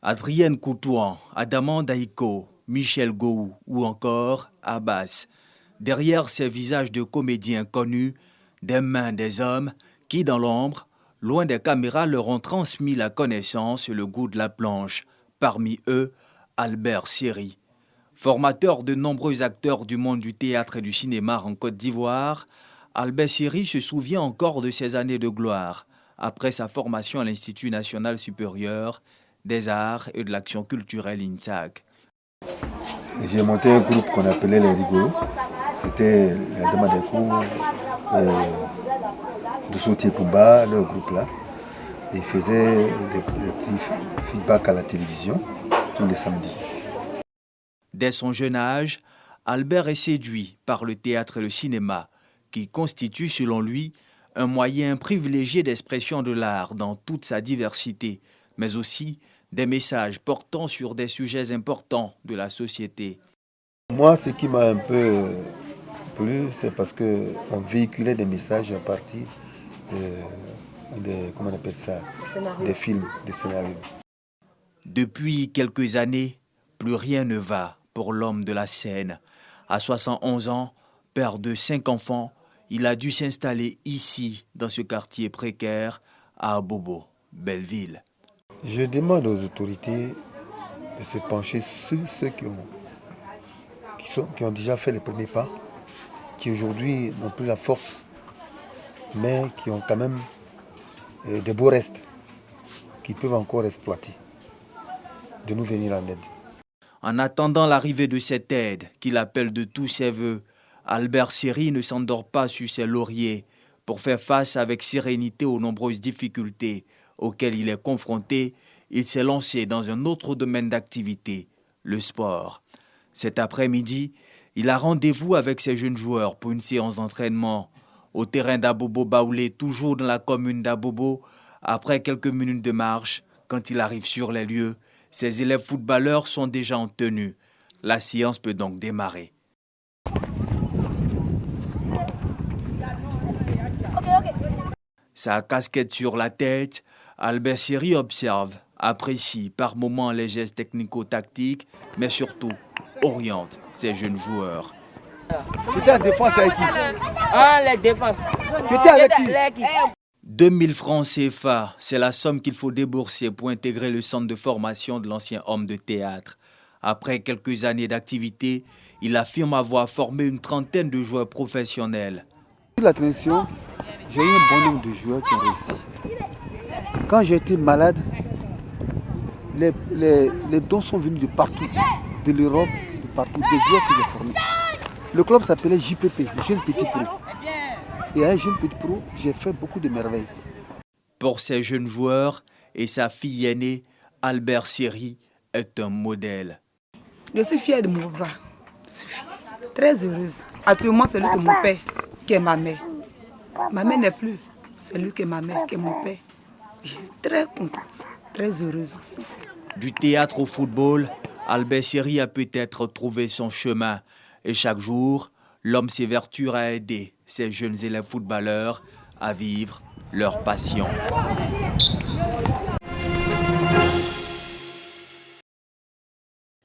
Adrienne Coutouan, Adaman Daïko, Michel Gou ou encore Abbas. Derrière ces visages de comédiens connus, des mains des hommes qui, dans l'ombre, loin des caméras, leur ont transmis la connaissance et le goût de la planche. Parmi eux, Albert Siri. Formateur de nombreux acteurs du monde du théâtre et du cinéma en Côte d'Ivoire, Albert Siri se souvient encore de ses années de gloire après sa formation à l'Institut national supérieur des arts et de l'action culturelle INSAC. J'ai monté un groupe qu'on appelait les Rigolos. C'était la Dama des cours de Sautier Kumba, leur groupe là. Ils faisaient des petits feedbacks à la télévision tous les samedis. Dès son jeune âge, Albert est séduit par le théâtre et le cinéma, qui constituent, selon lui, un moyen privilégié d'expression de l'art dans toute sa diversité, mais aussi des messages portant sur des sujets importants de la société. Moi, ce qui m'a un peu plu, c'est parce qu'on véhiculait des messages à partir comment on appelle ça, des films, des scénarios. Depuis quelques années, plus rien ne va pour l'homme de la scène. À 71 ans, père de 5 enfants, il a dû s'installer ici, dans ce quartier précaire, à Abobo, Belleville. Je demande aux autorités de se pencher sur ceux qui ont déjà fait les premiers pas, qui aujourd'hui n'ont plus la force, mais qui ont quand même des beaux restes, qui peuvent encore exploiter, de nous venir en aide. En attendant l'arrivée de cette aide, qu'il appelle de tous ses voeux, Albert Siri ne s'endort pas sur ses lauriers pour faire face avec sérénité aux nombreuses difficultés auxquelles il est confronté. Il s'est lancé dans un autre domaine d'activité, le sport. Cet après-midi, il a rendez-vous avec ses jeunes joueurs pour une séance d'entraînement. Au terrain d'Abobo Baoulé, toujours dans la commune d'Abobo, après quelques minutes de marche, quand il arrive sur les lieux, ses élèves footballeurs sont déjà en tenue. La séance peut donc démarrer. Sa casquette sur la tête, Albert Siri observe, apprécie par moments les gestes technico-tactiques, mais surtout oriente ses jeunes joueurs. Tu étais en défense avec qui? Les défenses. Tu étais avec qui? 2000 francs CFA, c'est la somme qu'il faut débourser pour intégrer le centre de formation de l'ancien homme de théâtre. Après quelques années d'activité, il affirme avoir formé une trentaine de joueurs professionnels. La transition, j'ai eu un bon nombre de joueurs qui ont réussi. Quand j'ai été malade, les dons sont venus de partout, de l'Europe, de partout, des joueurs que j'ai formés. Le club s'appelait JPP, Jeune Petit Pro. Et à Jeune Petit Pro, j'ai fait beaucoup de merveilles. Pour ces jeunes joueurs et sa fille aînée, Albert Siri est un modèle. Je suis fière de mon papa. Je suis fière, très heureuse. Actuellement, c'est lui que mon père, qui est ma mère. Ma mère n'est plus. C'est lui qui est ma mère, qui est mon père. Je suis très contente, très heureuse aussi. Du théâtre au football, Albert Siri a peut-être trouvé son chemin. Et chaque jour, l'homme s'évertue à aider ces jeunes élèves footballeurs à vivre leur passion.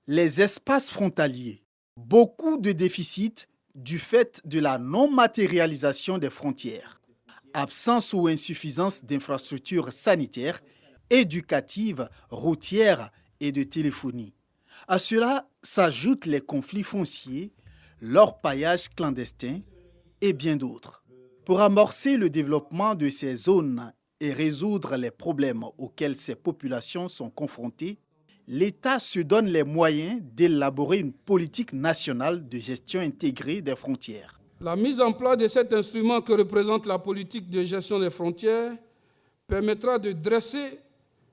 Les espaces frontaliers. Beaucoup de déficits du fait de la non-matérialisation des frontières. Absence ou insuffisance d'infrastructures sanitaires, éducatives, routières et de téléphonie. À cela s'ajoutent les conflits fonciers, l'orpaillage clandestin et bien d'autres. Pour amorcer le développement de ces zones et résoudre les problèmes auxquels ces populations sont confrontées, l'État se donne les moyens d'élaborer une politique nationale de gestion intégrée des frontières. La mise en place de cet instrument que représente la politique de gestion des frontières permettra de dresser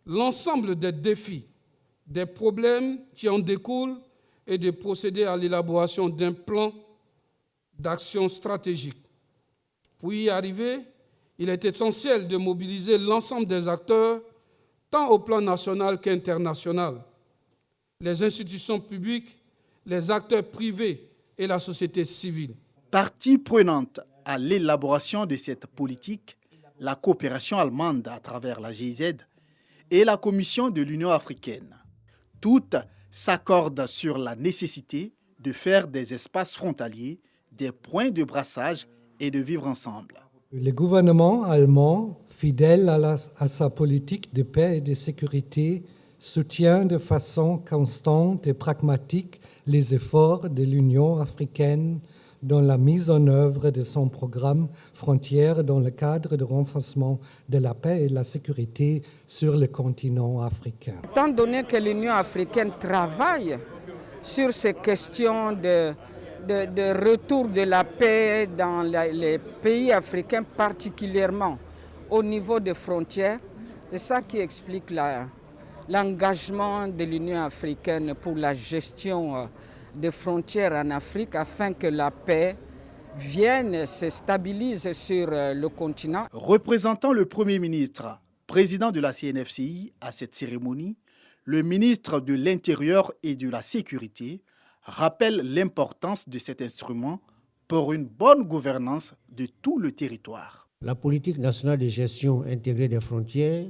l'ensemble des défis, des problèmes qui en découlent et de procéder à l'élaboration d'un plan d'action stratégique. Pour y arriver, il est essentiel de mobiliser l'ensemble des acteurs, tant au plan national qu'international, les institutions publiques, les acteurs privés et la société civile. Partie prenante à l'élaboration de cette politique, la coopération allemande à travers la GIZ et la Commission de l'Union africaine. Toutes s'accordent sur la nécessité de faire des espaces frontaliers des points de brassage et de vivre ensemble. Le gouvernement allemand, fidèle à sa politique de paix et de sécurité, soutient de façon constante et pragmatique les efforts de l'Union africaine dans la mise en œuvre de son programme Frontières dans le cadre de renforcement de la paix et de la sécurité sur le continent africain. Étant donné que l'Union africaine travaille sur ces questions de retour de la paix dans les pays africains, particulièrement au niveau des frontières, c'est ça qui explique l'engagement de l'Union africaine pour la gestion des frontières en Afrique afin que la paix vienne se stabilise sur le continent. Représentant le Premier ministre, président de la CNFCI à cette cérémonie, le ministre de l'Intérieur et de la Sécurité rappelle l'importance de cet instrument pour une bonne gouvernance de tout le territoire. La politique nationale de gestion intégrée des frontières,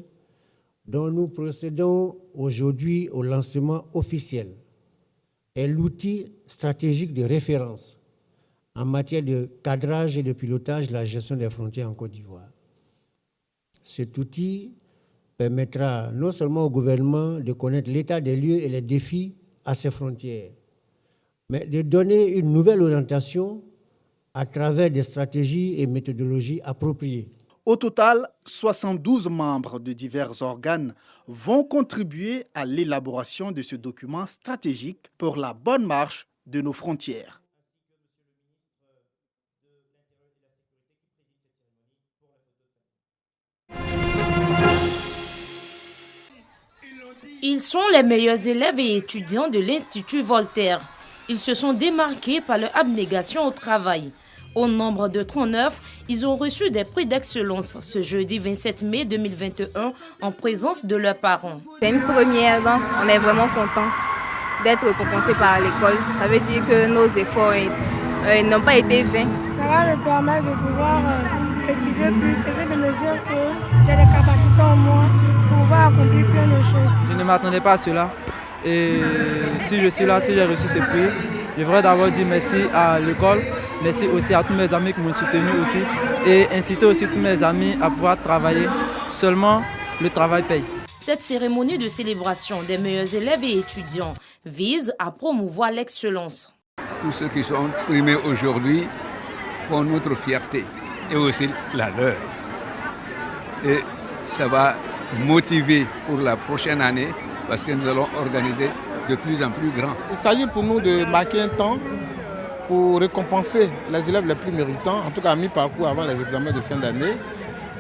dont nous procédons aujourd'hui au lancement officiel, est l'outil stratégique de référence en matière de cadrage et de pilotage de la gestion des frontières en Côte d'Ivoire. Cet outil permettra non seulement au gouvernement de connaître l'état des lieux et les défis à ses frontières, mais de donner une nouvelle orientation à travers des stratégies et méthodologies appropriées. Au total, 72 membres de divers organes vont contribuer à l'élaboration de ce document stratégique pour la bonne marche de nos frontières. Ils sont les meilleurs élèves et étudiants de l'Institut Voltaire. Ils se sont démarqués par leur abnégation au travail. Au nombre de 39, ils ont reçu des prix d'excellence ce jeudi 27 mai 2021 en présence de leurs parents. C'est une première, donc on est vraiment content d'être récompensés par l'école. Ça veut dire que nos efforts n'ont pas été vains. Ça va me permettre de pouvoir étudier plus et de me dire que j'ai les capacités en moi pour pouvoir accomplir plein de choses. Je ne m'attendais pas à cela. Et si je suis là, si j'ai reçu ce prix, je voudrais d'abord dire merci à l'école, merci aussi à tous mes amis qui m'ont soutenu aussi et inciter aussi tous mes amis à pouvoir travailler. Seulement, le travail paye. Cette cérémonie de célébration des meilleurs élèves et étudiants vise à promouvoir l'excellence. Tous ceux qui sont primés aujourd'hui font notre fierté et aussi la leur. Et ça va motiver pour la prochaine année parce que nous allons organiser de plus en plus grand. Il s'agit pour nous de marquer un temps pour récompenser les élèves les plus méritants, en tout cas à mi-parcours avant les examens de fin d'année,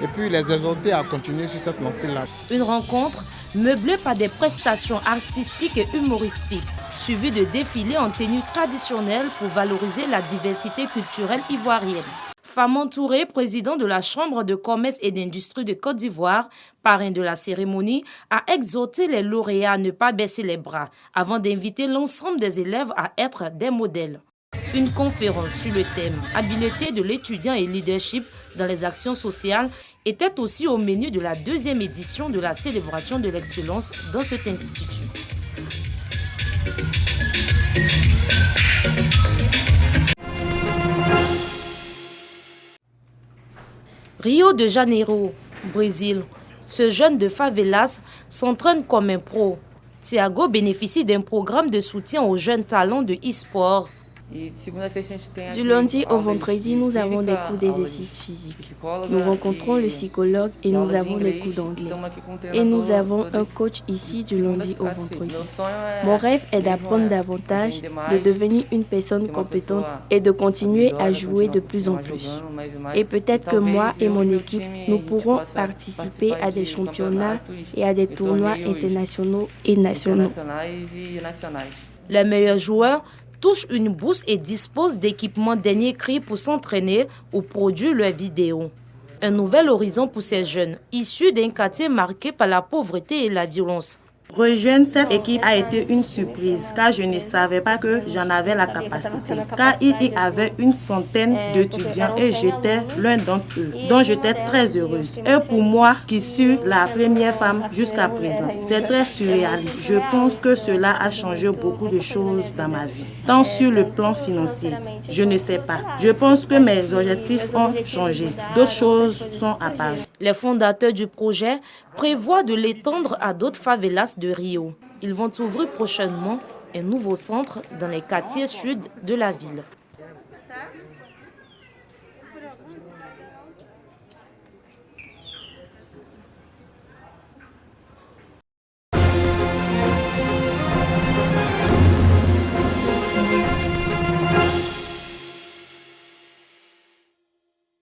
et puis les exhorter à continuer sur cette lancée-là. Une rencontre meublée par des prestations artistiques et humoristiques, suivie de défilés en tenue traditionnelle pour valoriser la diversité culturelle ivoirienne. Faman Touré, président de la Chambre de commerce et d'industrie de Côte d'Ivoire, parrain de la cérémonie, a exhorté les lauréats à ne pas baisser les bras avant d'inviter l'ensemble des élèves à être des modèles. Une conférence sur le thème « Habileté de l'étudiant et leadership dans les actions sociales » était aussi au menu de la deuxième édition de la célébration de l'excellence dans cet institut. Rio de Janeiro, Brésil. Ce jeune de favelas s'entraîne comme un pro. Thiago bénéficie d'un programme de soutien aux jeunes talents de e-sport. Du lundi au vendredi, nous avons des cours d'exercice physique. Nous rencontrons le psychologue et nous avons les cours d'anglais. Et nous avons un coach ici du lundi au vendredi. Mon rêve est d'apprendre davantage, de devenir une personne compétente et de continuer à jouer de plus en plus. Et peut-être que moi et mon équipe, nous pourrons participer à des championnats et à des tournois internationaux et nationaux. Les meilleurs joueurs touchent une bourse et disposent d'équipements dernier cri pour s'entraîner ou produire leurs vidéos. Un nouvel horizon pour ces jeunes, issus d'un quartier marqué par la pauvreté et la violence. Rejoindre cette équipe a été une surprise car je ne savais pas que j'en avais la capacité. Car il y avait une centaine d'étudiants et j'étais l'un d'entre eux, dont j'étais très heureuse. Et pour moi, qui suis la première femme jusqu'à présent, c'est très surréaliste. Je pense que cela a changé beaucoup de choses dans ma vie. Tant sur le plan financier, je ne sais pas. Je pense que mes objectifs ont changé. D'autres choses sont apparues. Les fondateurs du projet prévoient de l'étendre à d'autres favelas de Rio. Ils vont ouvrir prochainement un nouveau centre dans les quartiers sud de la ville.